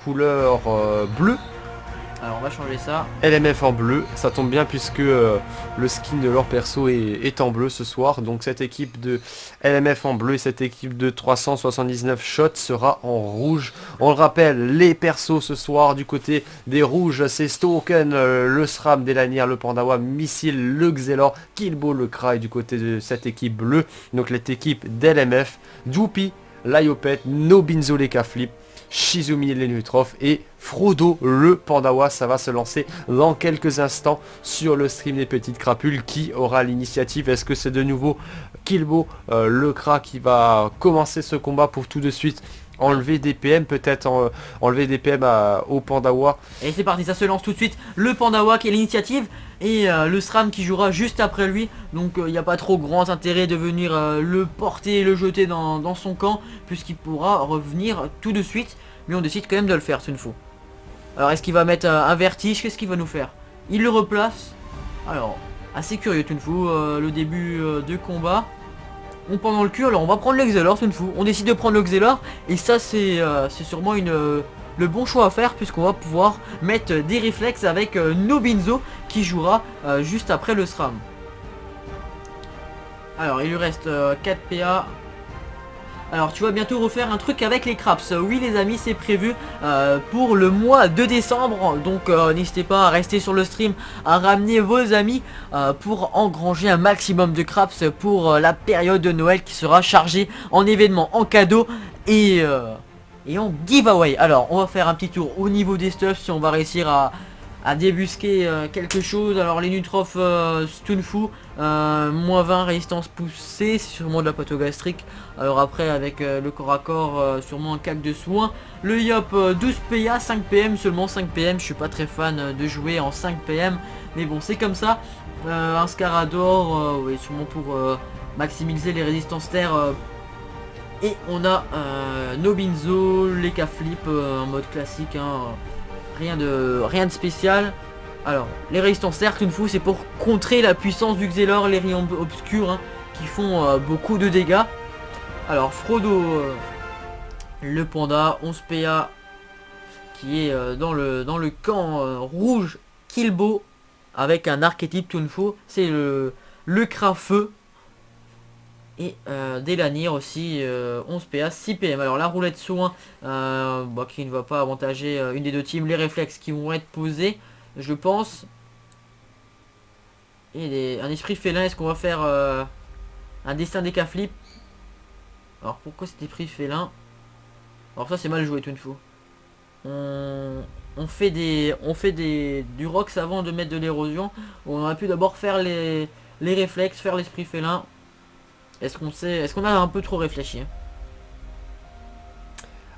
couleur bleue. Alors on va changer ça. LMF en bleu, ça tombe bien puisque le skin de leur perso est en bleu ce soir. Donc cette équipe de LMF en bleu et cette équipe de 379 shots sera en rouge. On le rappelle, les persos ce soir du côté des rouges, c'est Stoken, le SRAM, Delanier, le Pandawa, Missile, le Xelor, Killbo, le Kra, et du côté de cette équipe bleue, donc cette équipe d'LMF, Doopy, Lyopet, Nobinzo, les K-Flip, Shizumi, les Nutrof et Frodo, le Pandawa. Ça va se lancer dans quelques instants sur le stream des petites crapules. Qui aura l'initiative? Est-ce que c'est de nouveau Killbo, le Kra, qui va commencer ce combat pour tout de suite enlever des PM, peut-être enlever des PM au Pandawa? Et c'est parti, ça se lance tout de suite. Le Pandawa qui est l'initiative et le SRAM qui jouera juste après lui. Donc il n'y a pas trop grand intérêt de venir le porter et le jeter dans son camp, puisqu'il pourra revenir tout de suite. Mais on décide quand même de le faire, Sunfu. Alors est-ce qu'il va mettre un vertige? Qu'est-ce qu'il va nous faire? Il le replace. Alors, assez curieux Sunfu, le début de combat. On prend dans le cul, alors on va prendre le Xelor, Sunfu. On décide de prendre le Xelor. Et ça c'est sûrement le bon choix à faire, puisqu'on va pouvoir mettre des réflexes avec Nobinzo qui jouera juste après le SRAM. Alors il lui reste 4 PA. Alors tu vas bientôt refaire un truc avec les craps. Oui les amis, c'est prévu pour le mois de décembre. Donc n'hésitez pas à rester sur le stream, à ramener vos amis pour engranger un maximum de craps pour la période de Noël qui sera chargée en événements, en cadeaux et en giveaway. Alors on va faire un petit tour au niveau des stuffs, si on va réussir à débusquer quelque chose. Alors les Nutrof Stunfu, moins 20 résistance poussée, c'est sûrement de la patogastrique. Alors après avec le corps à corps, sûrement un cac de soin. Le Yop 12 PA, 5 PM, seulement 5 PM. Je suis pas très fan de jouer en 5 PM, mais bon c'est comme ça. Un Scarador, oui, sûrement pour maximiser les résistances terre. Et on a Nobinzo, les K-Flip en mode classique, hein. Rien de spécial. Alors les résistances terre, Tunfu, c'est pour contrer la puissance du Xelor, les rayons obscurs hein, qui font beaucoup de dégâts. Alors Frodo, le panda, 11 PA, qui est dans le camp rouge. Killbo avec un archétype Tunfu, c'est le Kra feu. Et Delanier aussi, 11 PA, 6 PM. Alors la roulette soin qui ne va pas avantager une des deux teams. Les réflexes qui vont être posés, je pense. Et un esprit félin. Est-ce qu'on va faire un destin des K-Flip? Alors pourquoi cet esprit félin? Alors ça c'est mal joué Tunfu. On fait du Rox avant de mettre de l'érosion. On aurait pu d'abord faire les réflexes, faire l'esprit félin. Est-ce qu'on a un peu trop réfléchi?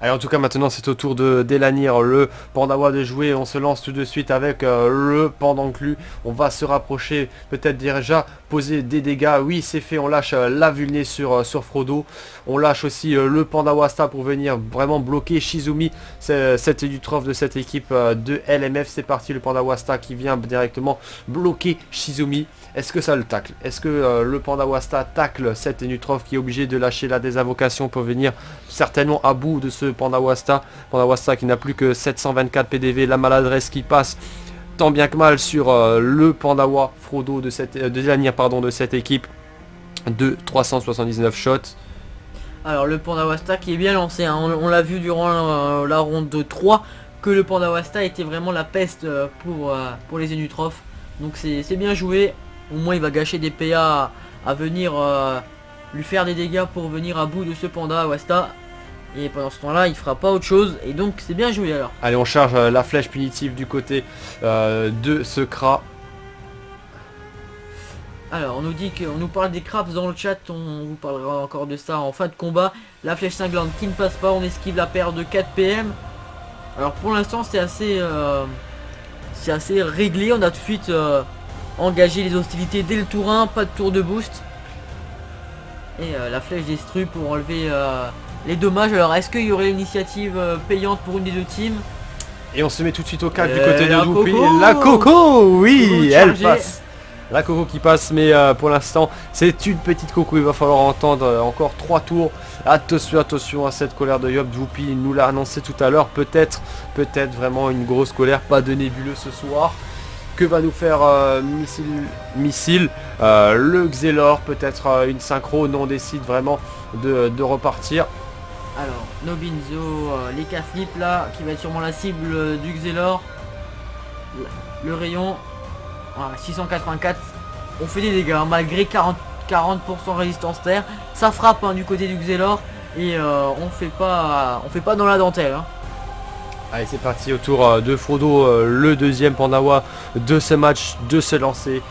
Allez, en tout cas maintenant c'est au tour de Delanir, le Pandawa, de jouer. On se lance tout de suite avec le Pandanclu. On va se rapprocher, peut-être déjà poser des dégâts. Oui c'est fait, on lâche la vulné sur Frodo. On lâche aussi le Pandawasta pour venir vraiment bloquer Shizumi. C'était du trophée de cette équipe de LMF. C'est parti, le Pandawasta qui vient directement bloquer Shizumi. Est-ce que ça le tacle? Est-ce que le Pandawasta tacle cette Nutrof qui est obligé de lâcher la désinvocation pour venir certainement à bout de ce Pandawasta? Pandawasta qui n'a plus que 724 PDV, la maladresse qui passe tant bien que mal sur le Pandawa Frodo de cette équipe de 379 shots. Alors le Pandawasta qui est bien lancé, hein. On l'a vu durant la ronde 3 que le Pandawasta était vraiment la peste pour les Nutrof. Donc c'est bien joué. Au moins il va gâcher des PA à venir lui faire des dégâts pour venir à bout de ce Pandawasta. Et pendant ce temps là il fera pas autre chose. Et donc c'est bien joué alors. Allez, on charge la flèche punitive du côté de ce Kra. Alors on nous dit qu'on nous parle des craps dans le chat. On vous parlera encore de ça en fin de combat. La flèche cinglante qui ne passe pas. On esquive la paire de 4 PM. Alors pour l'instant c'est assez réglé. On a tout de suite engagé les hostilités dès le tour 1. Pas de tour de boost. Et la flèche destrue pour enlever les dommages. Alors est-ce qu'il y aurait une initiative payante pour une des deux teams? Et on se met tout de suite au calme du côté de Doopy. La Coco, oui, elle passe. La Coco qui passe, mais pour l'instant c'est une petite Coco. Il va falloir entendre encore 3 tours. Attention, attention à cette colère de Yop. Dwoopi nous l'a annoncé tout à l'heure. Peut-être vraiment une grosse colère. Pas de nébuleux ce soir. Que va nous faire Missile le Xelor, peut-être une synchro. Non, on décide vraiment de repartir. Alors, Nobinzo, les K-Flip là, qui va être sûrement la cible du Xelor. Le rayon, voilà, 684. On fait des dégâts, hein, malgré 40% résistance terre. Ça frappe hein, du côté du Xelor. Et on fait pas dans la dentelle. Hein. Allez, c'est parti au tour de Frodo, le deuxième Pandawa de ce match, de se lancer.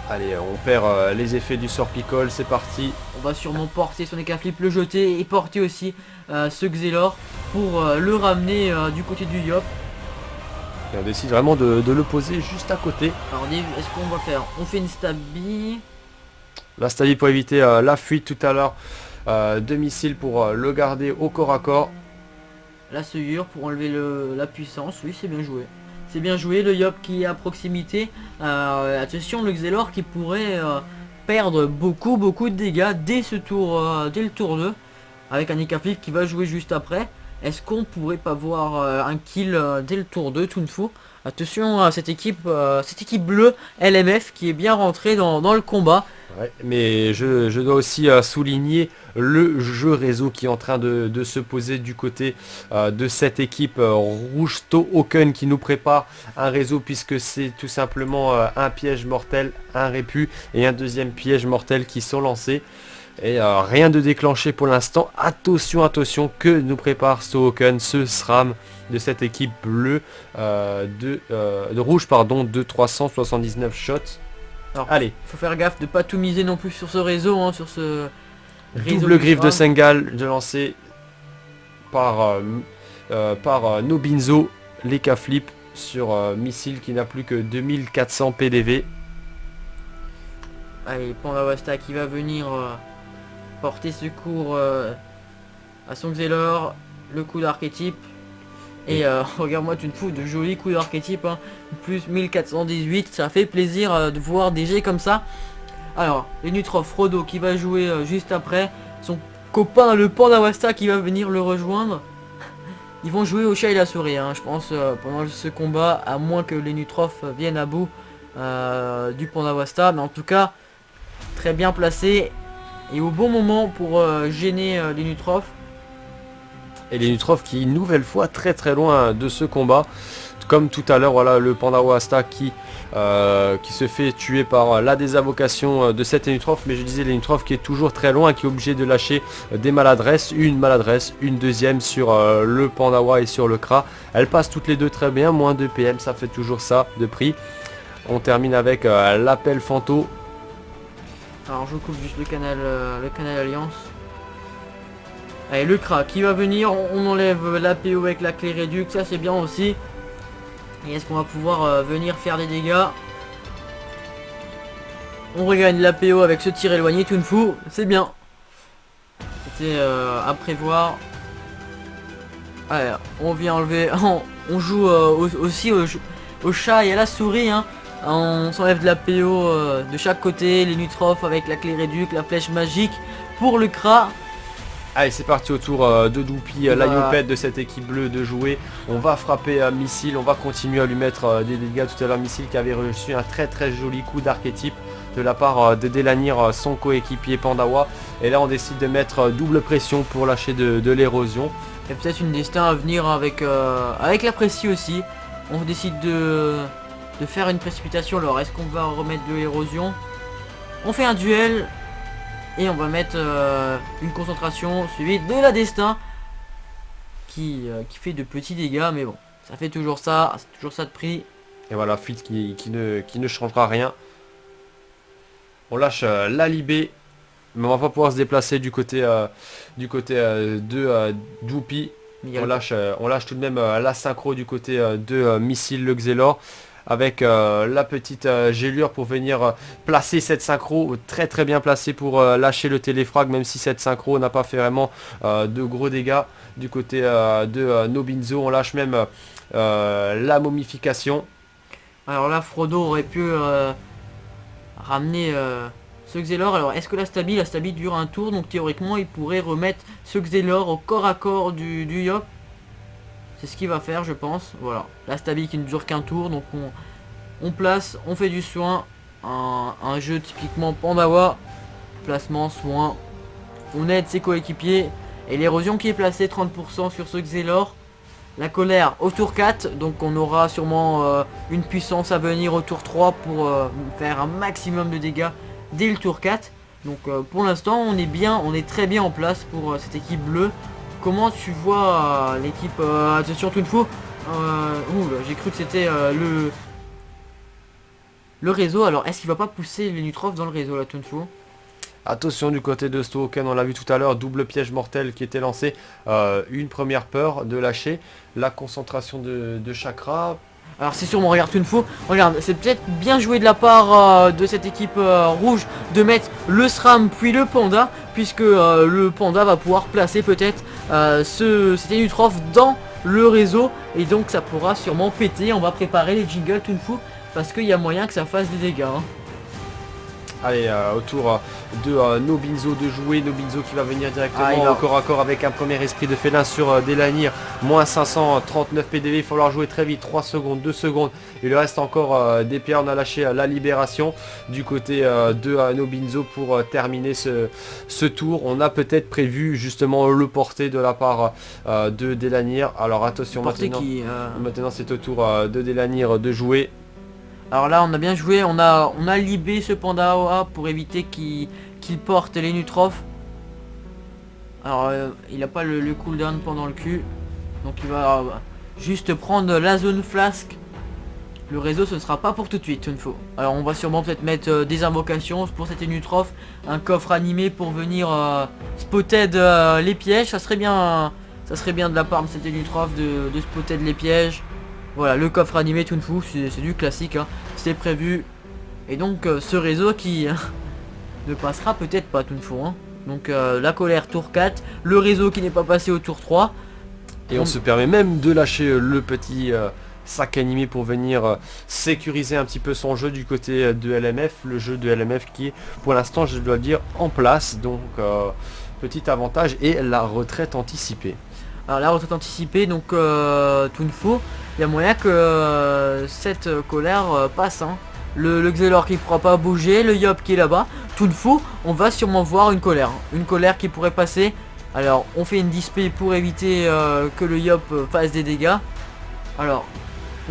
Allez, on perd les effets du sort Picole, c'est parti. On va sûrement porter son Ekaflip, le jeter et porter aussi ce Xelor pour le ramener du côté du Yop. Et on décide vraiment de le poser juste à côté. Alors est-ce qu'on va faire? On fait une stabi. La stabi pour éviter la fuite tout à l'heure de missiles pour le garder au corps à corps. La seyure pour enlever la puissance, oui c'est bien joué. C'est bien joué, le Yop qui est à proximité. Attention, le Xelor qui pourrait perdre beaucoup de dégâts dès ce tour, dès le tour 2. Avec un Ekaflip qui va jouer juste après. Est-ce qu'on pourrait pas voir un kill dès le tour 2, Tunfu? Attention à cette équipe bleue LMF qui est bien rentrée dans le combat. Ouais, mais je dois aussi souligner le jeu réseau qui est en train de se poser du côté de cette équipe rouge Token qui nous prépare un réseau, puisque c'est tout simplement un piège mortel, un répu et un deuxième piège mortel qui sont lancés. Et rien de déclenché pour l'instant. Attention, attention, que nous prépare Token, ce SRAM de cette équipe bleue de rouge pardon, de 379 shots. Alors, allez, faut faire gaffe de pas tout miser non plus sur ce réseau, hein, sur ce réseau. Double griffe de Sengal de lancer par Nobinzo, les K-Flip sur missile qui n'a plus que 2400 PDV. Allez, Pandawasta qui va venir porter secours à son Xelor, le coup d'archétype. Et regarde-moi, tu te fous de jolis coups d'archétype, hein. Plus 1418, ça fait plaisir de voir des jets comme ça. Alors, les Nutrof, Frodo qui va jouer juste après. Son copain, le Pandawasta qui va venir le rejoindre. Ils vont jouer au chat et la souris, hein, je pense, pendant ce combat, à moins que les Nutrof viennent à bout du Pandawasta. Mais en tout cas, très bien placé et au bon moment pour gêner les Nutrof. Et les Nutrof qui, une nouvelle fois, très loin de ce combat. Comme tout à l'heure, voilà, le Pandawasta qui se fait tuer par la désavocation de cette Nutrof. Mais je disais, les Nutrof qui est toujours très loin, qui est obligé de lâcher des maladresses. Une deuxième sur le Pandawa et sur le Kra. Elles passent toutes les deux très bien, moins de PM, ça fait toujours ça de prix. On termine avec l'appel Fanto. Alors je coupe juste le canal Alliance. Allez, le Kra qui va venir, on enlève l'APO avec la clé réduc, ça c'est bien aussi. Et est-ce qu'on va pouvoir venir faire des dégâts? On regagne l'APO avec ce tir éloigné, Tunfu, c'est bien. C'était à prévoir. Allez, on vient enlever, on joue aussi au chat et à la souris, hein. On s'enlève de l'APO de chaque côté, les Nutrof avec la clé réduc, la flèche magique pour le Kra. Allez, c'est parti au tour de Dwoopi, la Yopette de cette équipe bleue de jouer. On va frapper Missile, on va continuer à lui mettre des dégâts. Tout à l'heure, Missile qui avait reçu un très joli coup d'archétype de la part de Délanir, son coéquipier Pandawa. Et là, on décide de mettre double pression pour lâcher de l'érosion. Et peut-être une destin à venir avec la précie aussi. On décide de faire une précipitation. Alors, est-ce qu'on va remettre de l'érosion? On fait un duel. Et on va mettre une concentration suivie de la destin qui fait de petits dégâts, mais bon, ça fait toujours ça, c'est toujours ça de prix. Et voilà, fuite qui ne changera rien. On lâche la Libé, mais on va pas pouvoir se déplacer du côté de Dwoopi. On lâche tout de même la synchro du côté de Missile le Xelor. Avec la petite gélure pour venir placer cette synchro, très bien placée pour lâcher le téléfrag, même si cette synchro n'a pas fait vraiment de gros dégâts. Du côté de Nobinzo, on lâche même la momification. Alors là, Frodo aurait pu ramener ce Xelor. Alors est-ce que la stabi dure un tour, donc théoriquement il pourrait remettre ce Xelor au corps à corps du Yop. C'est ce qu'il va faire je pense. Voilà, la stabi qui ne dure qu'un tour, donc on place, on fait du soin. Un jeu typiquement Pandawa. Placement, soin, on aide ses coéquipiers. Et l'érosion qui est placée 30% sur ce Xelor. La colère au tour 4, donc on aura sûrement une puissance à venir au tour 3 pour faire un maximum de dégâts dès le tour 4. Donc pour l'instant on est bien, on est très bien en place pour cette équipe bleue. Comment tu vois l'équipe attention Tunfu, j'ai cru que c'était le réseau. Alors est-ce qu'il va pas pousser les Nutrof dans le réseau là Tunfu? Attention du côté de Stoken, on l'a vu tout à l'heure, double piège mortel qui était lancé, une première peur de lâcher, la concentration de chakra. Alors c'est sûrement, regarde Tunfu, regarde, c'est peut-être bien joué de la part de cette équipe rouge de mettre le SRAM puis le panda, puisque le panda va pouvoir placer peut-être cet Nutrof dans le réseau, et donc ça pourra sûrement péter. On va préparer les jingles Tunfu, parce qu'il y a moyen que ça fasse des dégâts. Hein. Allez, autour de Nobinzo de jouer, Nobinzo qui va venir directement au corps à corps avec un premier esprit de félin sur Delanir, moins 539 PDV, il va falloir jouer très vite, 3 secondes, 2 secondes, il reste encore des PA, on a lâché la libération du côté de Nobinzo pour terminer ce tour. On a peut-être prévu justement le porté de la part de Delanir, alors attention maintenant c'est au tour de Delanir de jouer. Alors là on a bien joué, on a libé ce panda AOA pour éviter qu'il porte les Nutrof. Alors il n'a pas le cooldown pendant le cul. Donc il va juste prendre la zone flasque. Le réseau ce ne sera pas pour tout de suite Tunfu. Alors on va sûrement peut-être mettre des invocations pour cette Nutrof. Un coffre animé pour venir spotted les pièges. Ça serait bien de la part de cette Nutrof de spotted les pièges. Voilà, le coffre animé Tunfu, c'est du classique, hein. C'est prévu. Et donc ce réseau qui ne passera peut-être pas Tunfu. Hein. Donc la colère tour 4, le réseau qui n'est pas passé au tour 3. Et on se permet même de lâcher le petit sac animé pour venir sécuriser un petit peu son jeu du côté de LMF. Le jeu de LMF qui est pour l'instant, je dois le dire, en place. Donc petit avantage et la retraite anticipée. Alors la retraite anticipée, donc Tunfu, il y a moyen que cette colère passe. Hein. Le Xelor qui ne pourra pas bouger, le Yop qui est là-bas. Tunfu, on va sûrement voir une colère. Une colère qui pourrait passer. Alors on fait une dispé pour éviter que le Yop fasse des dégâts. Alors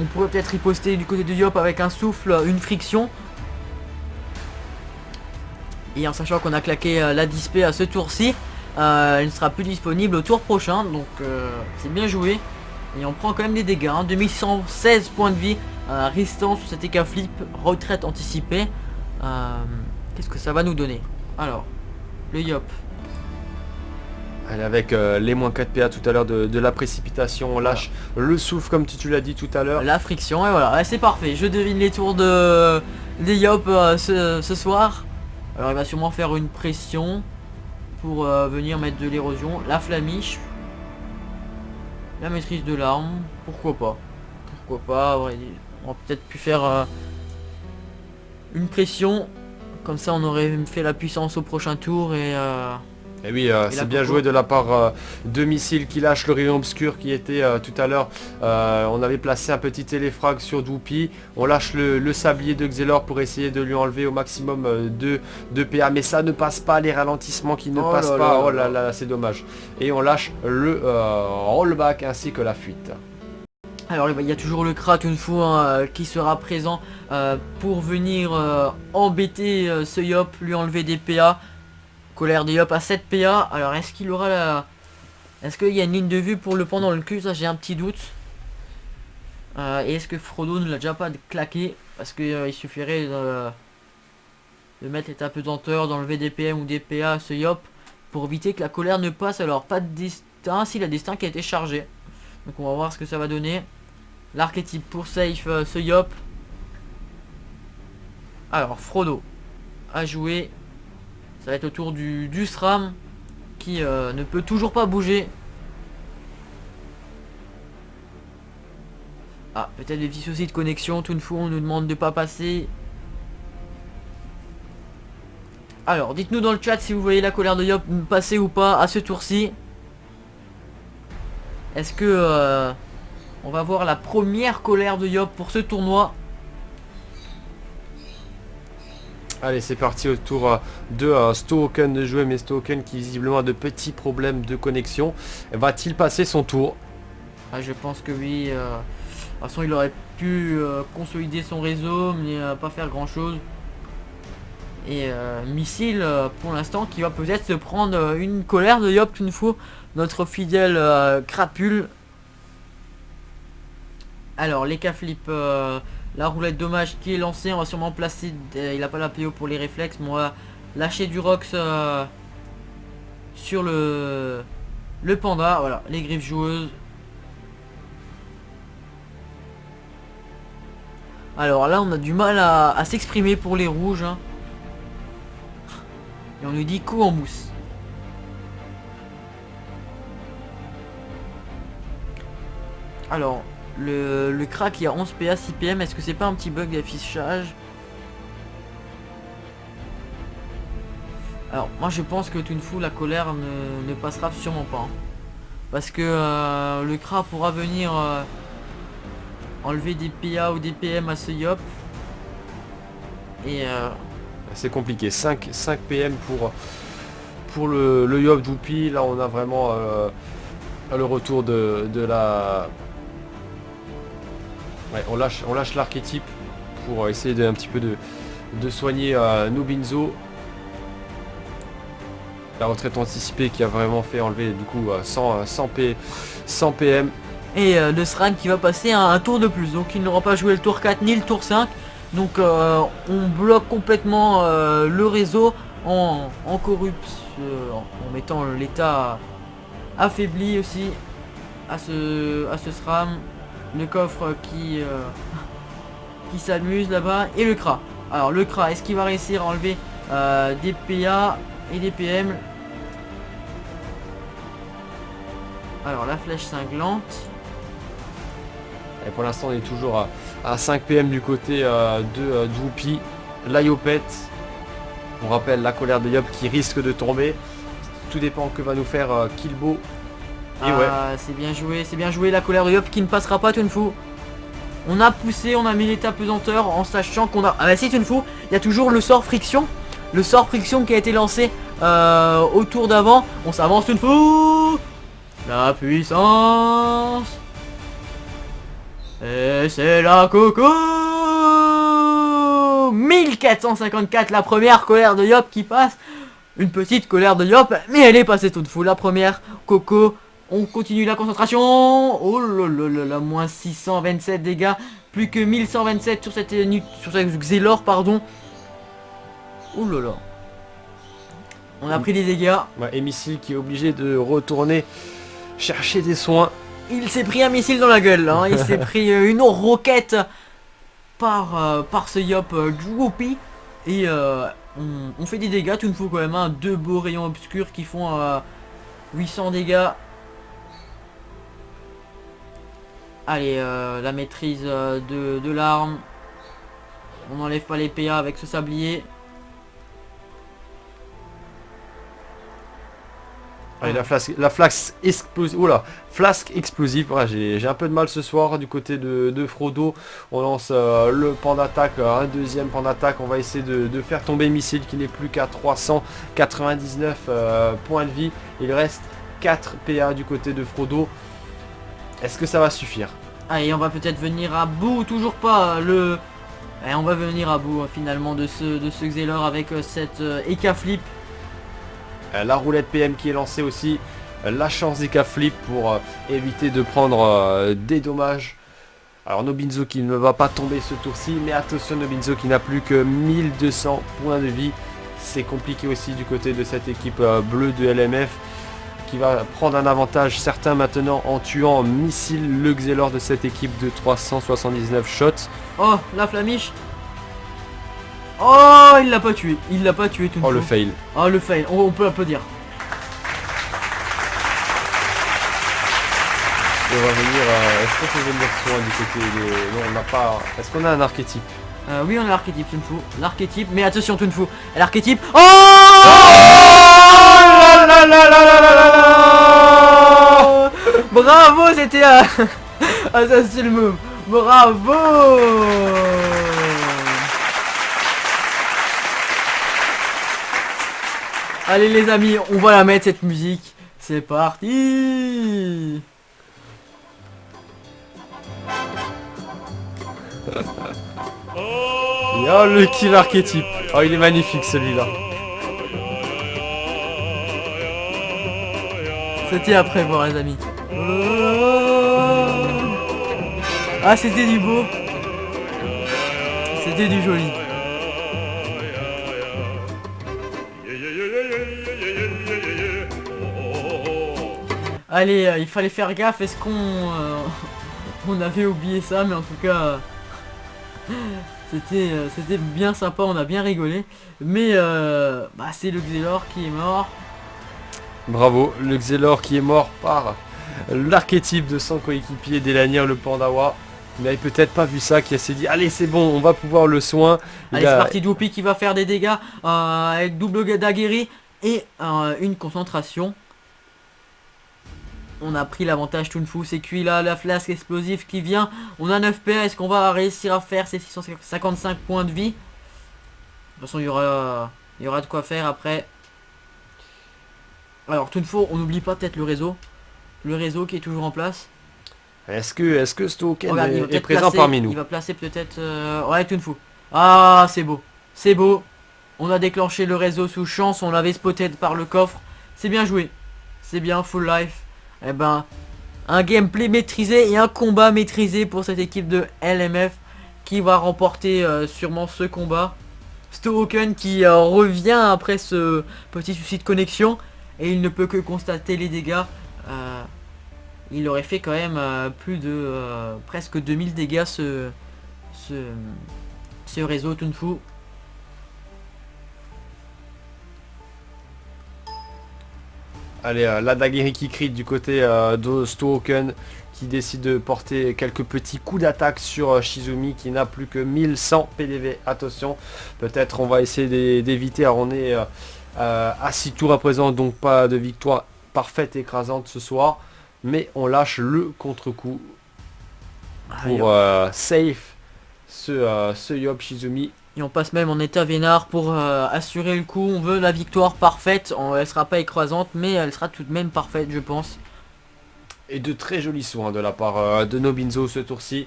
on pourrait peut-être riposter du côté de Yop avec un souffle, une friction. Et en sachant qu'on a claqué la dispé à ce tour-ci. Elle ne sera plus disponible au tour prochain, donc c'est bien joué. Et on prend quand même des dégâts, hein. 2116 points de vie restant sur cet EK flip, retraite anticipée. Qu'est-ce que ça va nous donner? Alors, le Yop. Allez, avec les moins 4 PA tout à l'heure de la précipitation, on lâche le souffle comme tu l'as dit tout à l'heure. La friction, et voilà, c'est parfait. Je devine les tours des Yop ce soir. Alors il va sûrement faire une pression pour venir mettre de l'érosion, la flamiche, la maîtrise de l'arme, pourquoi pas, on aurait peut-être pu faire une pression, comme ça on aurait fait la puissance au prochain tour et oui, c'est bien joué de la part de Missile qui lâche le rayon obscur qui était tout à l'heure. On avait placé un petit téléfrag sur Doupi. On lâche le sablier de Xelor pour essayer de lui enlever au maximum de PA. Mais ça ne passe pas, les ralentissements qui ne passent pas. Oh là là, c'est dommage. Et on lâche le rollback ainsi que la fuite. Alors il y a toujours le Krat Tunfu qui sera présent pour venir embêter ce Yop, lui enlever des PA. Colère de Yop à 7 PA. Alors est-ce qu'il aura la... Est-ce qu'il y a une ligne de vue pour le pendant le cul? Ça j'ai un petit doute. Et est-ce que Frodo ne l'a déjà pas claqué? Parce que il suffirait de mettre les tapesanteurs, d'enlever des PM ou des PA à ce Yop pour éviter que la colère ne passe. Alors pas de destin, si la destin qui a été chargé. Donc on va voir ce que ça va donner. L'archétype pour safe ce Yop. Alors Frodo a joué. Ça va être au tour du SRAM qui ne peut toujours pas bouger. Ah, peut-être des petits soucis de connexion. Tunfu, on nous demande de pas passer. Alors, dites-nous dans le chat si vous voyez la colère de Yop passer ou pas à ce tour-ci. Est-ce que on va voir la première colère de Yop pour ce tournoi? Allez, c'est parti au tour de Stoken de jouer, mais Stoken qui visiblement a de petits problèmes de connexion. Va-t-il passer son tour? Ah, je pense que oui. De toute façon, il aurait pu consolider son réseau, mais pas faire grand-chose. Et Missile, pour l'instant, qui va peut-être se prendre une colère de Yop une fois, notre fidèle crapule. Alors, les K-flip, la roulette dommage qui est lancée, on va sûrement placer, il n'a pas la PO pour les réflexes, mais on va lâcher du Rox sur le panda, voilà, les griffes joueuses. Alors là, on a du mal à s'exprimer pour les rouges, hein. Et on nous dit coup en mousse. Alors, le crack il y a 11 PA 6 PM, est-ce que c'est pas un petit bug d'affichage? Alors moi je pense que Tunfu la colère ne passera sûrement pas, hein. Parce que le crack pourra venir enlever des PA ou des PM à ce Yop. Et c'est compliqué, 5 PM pour le Yop d'Oupi. Là on a vraiment le retour de la... Ouais, on lâche l'archétype pour essayer un petit peu de soigner Nobinzo. La retraite anticipée qui a vraiment fait enlever du coup 100 PM. Et le SRAM qui va passer un tour de plus, donc il n'aura pas joué le tour 4 ni le tour 5. Donc on bloque complètement le réseau en en mettant l'état affaibli aussi à ce SRAM. Le coffre qui s'amuse là-bas et le CRA. Alors le CRA, est-ce qu'il va réussir à enlever des PA et des PM? Alors la flèche cinglante. Et pour l'instant on est toujours à 5 PM du côté de Doupi. La Yopette. On rappelle la colère de Yop qui risque de tomber. Tout dépend que va nous faire Killbo. Et ouais. C'est bien joué la colère de Yop qui ne passera pas Tunfu. On a poussé, on a mis l'état pesanteur en sachant qu'on a... Ah bah si Tunfu, il y a toujours le sort friction. Le sort friction qui a été lancé au tour d'avant. On s'avance Tunfu. La puissance. Et c'est la coco. 1454, la première colère de Yop qui passe. Une petite colère de Yop, mais elle est passée Tunfu. La première coco. On continue la concentration. Oh là là là, moins 627 dégâts. Plus que 1127 sur cette Xelor, pardon. Oh là là. On a pris des dégâts. Ouais, et Missile qui est obligé de retourner chercher des soins. Il s'est pris un missile dans la gueule, hein. Il s'est pris une roquette par ce Yop Droopy. Et on fait des dégâts tout une fois quand même, hein. Deux beaux rayons obscurs qui font 800 dégâts. Allez, la maîtrise de l'arme. On n'enlève pas les PA avec ce sablier. Allez, la flasque explosive. Oula, flasque explosive. Voilà, j'ai un peu de mal ce soir du côté de Frodo. On lance le pan d'attaque, un deuxième pan d'attaque. On va essayer de faire tomber Missile qui n'est plus qu'à 399 points de vie. Il reste 4 PA du côté de Frodo. Est-ce que ça va suffire? Allez, on va peut-être venir à bout, toujours pas le... Et on va venir à bout finalement de ce Xelor avec cette Eka Flip. La roulette PM qui est lancée aussi. La chance d'Eka Flip pour éviter de prendre des dommages. Alors Nobinzo qui ne va pas tomber ce tour-ci, mais attention Nobinzo qui n'a plus que 1200 points de vie. C'est compliqué aussi du côté de cette équipe bleue de LMF, qui va prendre un avantage certain maintenant en tuant Missile, le Xelor de cette équipe de 379 shots. Oh, la flamiche. Oh, il l'a pas tué. Il l'a pas tué tout Oh, le fail. Oh, le fail. On peut applaudir. Et on va venir... Est-ce qu'on peut venir soin du côté de... Non, on n'a pas... Est-ce qu'on a un archétype? Oui, on a l'archétype Tunfu. L'archétype, mais attention Tunfu. L'archétype. Oh, là là là là là là là. bravo, c'était ah, ça c'est le move. Bravo. Allez les amis, on va la mettre cette musique. C'est parti. Oh, le kill archétype. Oh, il est magnifique celui-là. C'était à prévoir les amis. Ah, c'était du beau. C'était du joli. Allez, il fallait faire gaffe. Est-ce qu'on on avait oublié ça? Mais en tout cas, c'était bien sympa. On a bien rigolé. Mais bah, c'est le Xelor qui est mort. Bravo, le Xelor qui est mort par l'archétype de son coéquipier Delanir, le Pandawa. Il n'avait peut-être pas vu ça, qui s'est dit allez c'est bon, on va pouvoir le soin. Allez, c'est parti, Doupi qui va faire des dégâts avec double daguerri et une concentration. On a pris l'avantage Tunfu, c'est cuit là, la flasque explosive qui vient. On a 9 PA, est-ce qu'on va réussir à faire ces 655 points de vie? De toute façon, il y aura de quoi faire après. Alors, Tunfu, on n'oublie pas peut-être le réseau. Le réseau qui est toujours en place. Est-ce que Stoken Regarde, est présent parmi nous? Il va placer peut-être... Ouais, Tunfu. Ah, c'est beau. C'est beau. On a déclenché le réseau sous chance. On l'avait spoté par le coffre. C'est bien joué. C'est bien, full life. Eh ben, un gameplay maîtrisé et un combat maîtrisé pour cette équipe de LMF qui va remporter sûrement ce combat. Stoken qui revient après ce petit souci de connexion et il ne peut que constater les dégâts. Il aurait fait quand même plus de presque 2000 dégâts ce réseau Tunfu. Allez, la daguerre qui crie du côté de Stoken qui décide de porter quelques petits coups d'attaque sur Shizumi qui n'a plus que 1100 PDV. Attention, peut-être on va essayer d'éviter. Alors on est à 6 tours à présent, donc pas de victoire parfaite écrasante ce soir. Mais on lâche le contre-coup pour safe ce Yob Shizumi. Et on passe même en état vénard pour assurer le coup. On veut la victoire parfaite. Elle sera pas écrasante, mais elle sera tout de même parfaite, je pense. Et de très jolis soins de la part de Nobinzo ce tour-ci.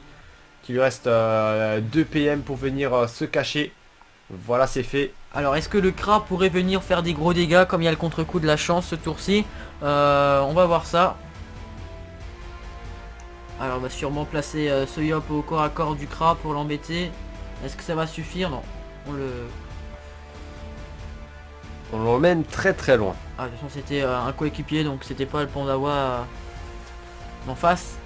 Qu'il lui reste 2 PM pour venir se cacher. Voilà, c'est fait. Alors, est-ce que le Kra pourrait venir faire des gros dégâts comme il y a le contre-coup de la chance ce tour-ci? On va voir ça. Alors, on va sûrement placer ce Yop au corps à corps du Kra pour l'embêter. Est-ce que ça va suffire? Non. On l'emmène très très loin. Ah, de toute façon, c'était un coéquipier, donc c'était pas le Pandawa en face.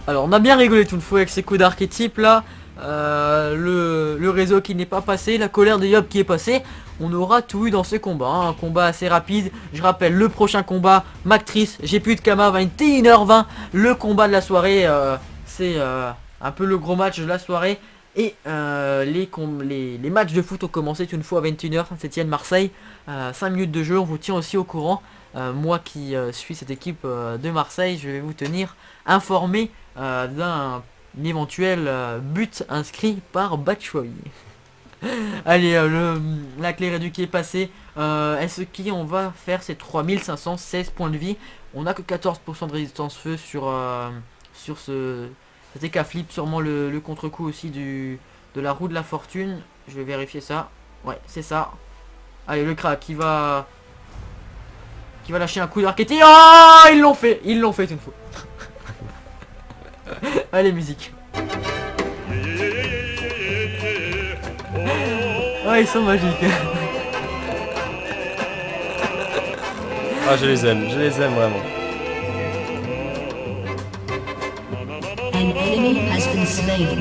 Alors, on a bien rigolé tout le fois avec ces coups d'archétype là. Le réseau qui n'est pas passé, la colère de Yob qui est passée. On aura tout eu dans ce combat, hein. Un combat assez rapide. Je rappelle le prochain combat, Mactrice, j'ai plus de Kama, 21h20. Le combat de la soirée, c'est un peu le gros match de la soirée. Et les matchs de foot ont commencé une fois à 21h, Saint-Etienne, Marseille. 5 minutes de jeu, on vous tient aussi au courant. Moi qui suis cette équipe de Marseille, je vais vous tenir informé d'un éventuel but inscrit par Batshuayi. Allez, la clé réduite est passée. Est-ce qu'on va faire ces 3516 points de vie? On n'a que 14% de résistance feu sur cet éca flip, sûrement le contre-coup aussi de la roue de la fortune. Je vais vérifier ça. Ouais, c'est ça. Allez, le crack qui va lâcher un coup d'archétype. Oh, ils l'ont fait une fois. Allez, musique. Oh, ils sont magiques. Ah, je les aime vraiment. An enemy has been slain.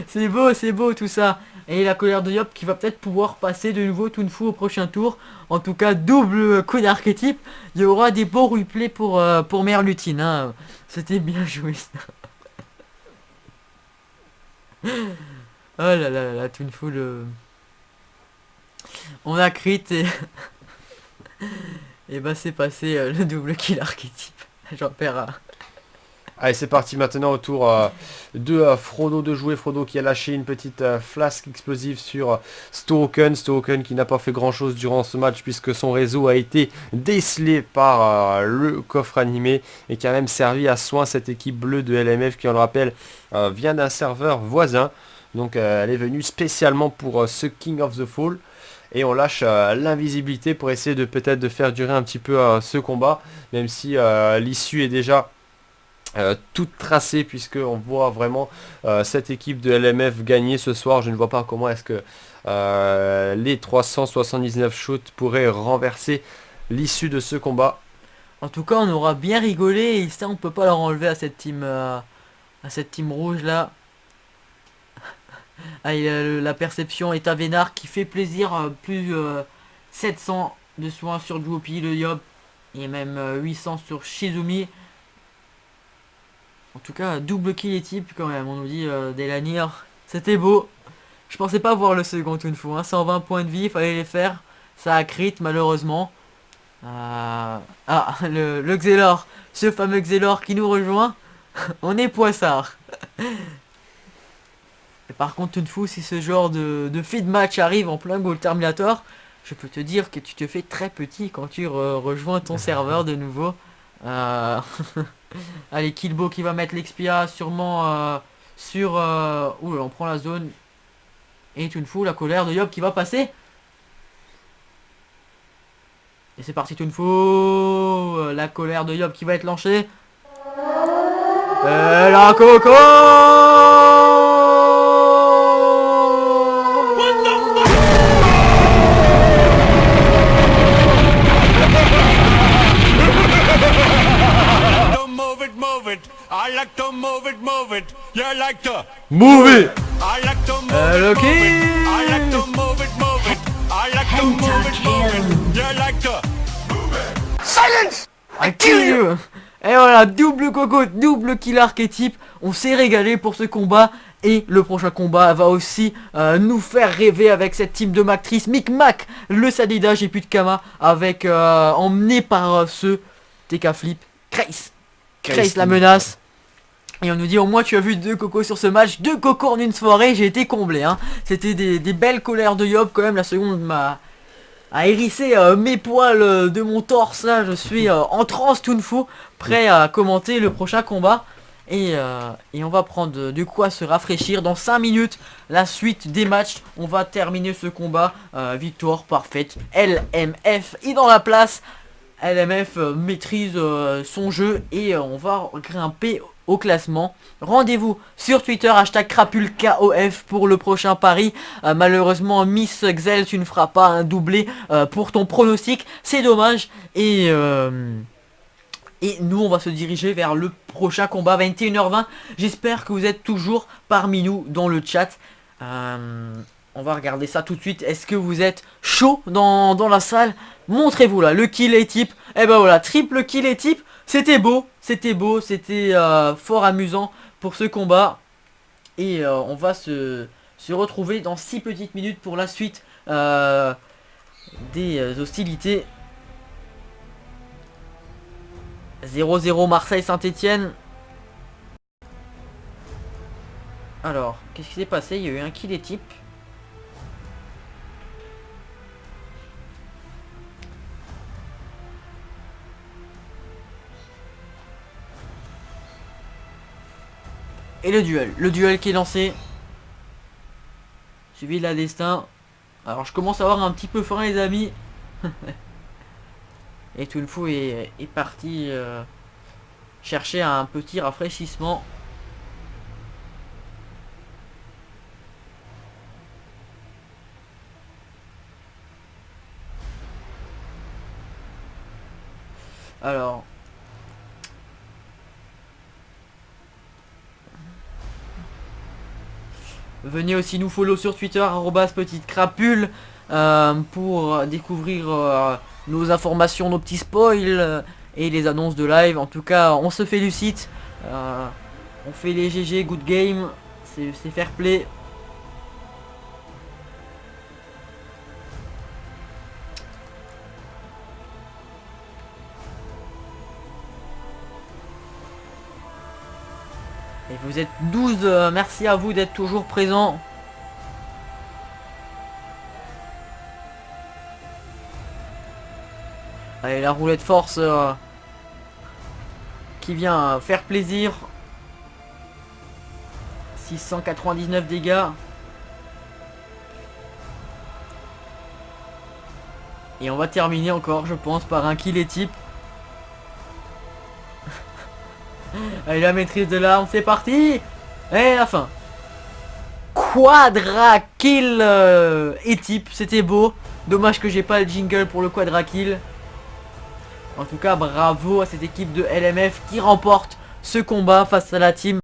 C'est beau tout ça. Et la colère de Yop qui va peut-être pouvoir passer de nouveau Tunfu au prochain tour. En tout cas, double coup d'archétype. Il y aura des beaux replays pour Merlutine. Hein. C'était bien joué ça. Oh là là là, Tunfu le... On a crit et... et bah c'est passé le double kill archétype. J'en perds un. Allez, c'est parti maintenant au tour de Frodo de jouer. Frodo qui a lâché une petite flasque explosive sur Stoken. Stoken qui n'a pas fait grand chose durant ce match puisque son réseau a été décelé par le coffre animé et qui a même servi à soin cette équipe bleue de LMF qui, on le rappelle, vient d'un serveur voisin. Donc elle est venue spécialement pour ce King of the Fall. Et on lâche l'invisibilité pour essayer de peut-être de faire durer un petit peu ce combat. Même si l'issue est déjà toute tracée puisque on voit vraiment cette équipe de LMF gagner ce soir. Je ne vois pas comment est-ce que les 379 shoots pourraient renverser l'issue de ce combat. En tout cas, on aura bien rigolé et ça, on peut pas leur enlever à cette team rouge là. Ah, il y a la perception est à Vénard qui fait plaisir, plus 700 de soins sur Duopi, le Yob, et même 800 sur Shizumi. En tout cas, double kill et type quand même, on nous dit Delanir, c'était beau. Je pensais pas voir le second Tunfu, hein. 120 points de vie, il fallait les faire. Ça a crit malheureusement. Ah, le Xelor, ce fameux Xelor qui nous rejoint. On est poissard. Et par contre Tunfu, si ce genre de feed match arrive en plein Goal Terminator, je peux te dire que tu te fais très petit quand tu rejoins ton serveur de nouveau. Allez, Killbo qui va mettre l'Expia sûrement sur... Ouh, on prend la zone. Et Tunfu, la colère de Yob qui va passer. Et c'est parti Tunfu. La colère de Yob qui va être lancée. Et la coco. I like to move it. You like to Move it. I like to move Ok. it. I like to move it. I like to move it. You like to silence. I kill you. Et voilà, double coco, double kill archétype. On s'est régalé pour ce combat. Et le prochain combat va aussi nous faire rêver avec cette team de Mactrice. Micmac, le Sadida, j'ai plus de Kama. Avec emmené par ce TK Flip. Krace la menace. Et on nous dit au moins tu as vu 2 cocos sur ce match. 2 cocos en une soirée, j'ai été comblé. Hein. C'était des belles colères de Yob quand même. La seconde m'a hérissé mes poils de mon torse. Là, je suis en transe Tunfu, prêt à commenter le prochain combat. Et on va prendre de quoi se rafraîchir. Dans 5 minutes, la suite des matchs. On va terminer ce combat. Victoire parfaite. LMF est dans la place. LMF maîtrise son jeu et on va grimper au classement. Rendez-vous sur Twitter, #crapulkof pour le prochain pari. Malheureusement, Miss Xel, tu ne feras pas un doublé pour ton pronostic. C'est dommage. Et nous, on va se diriger vers le prochain combat, 21h20. J'espère que vous êtes toujours parmi nous dans le chat. On va regarder ça tout de suite. Est-ce que vous êtes chaud dans la salle? Montrez-vous là, le kill et type. Et ben voilà, triple kill et type. C'était beau, c'était fort amusant pour ce combat. Et on va se retrouver dans 6 petites minutes pour la suite des hostilités. 0-0 Marseille-Saint-Etienne. Alors, qu'est-ce qui s'est passé? Il y a eu un kill et type. Et le duel qui est lancé. Suivi de la destin. Alors je commence à avoir un petit peu faim les amis. Et Tunfu est parti chercher un petit rafraîchissement. Alors Venez aussi nous follow sur Twitter, @petite crapule, pour découvrir nos informations, nos petits spoils et les annonces de live. En tout cas, on se félicite. On fait les GG, good game, c'est fair play. Et vous êtes 12, merci à vous d'être toujours présents. Allez, la roulette force qui vient faire plaisir. 699 dégâts. Et on va terminer encore, je pense, par un kill et type. Allez, la maîtrise de l'arme, c'est parti. Et la fin. Quadra kill et type, c'était beau. Dommage que j'ai pas le jingle pour le quadra kill. En tout cas, bravo à cette équipe de LMF qui remporte ce combat face à la team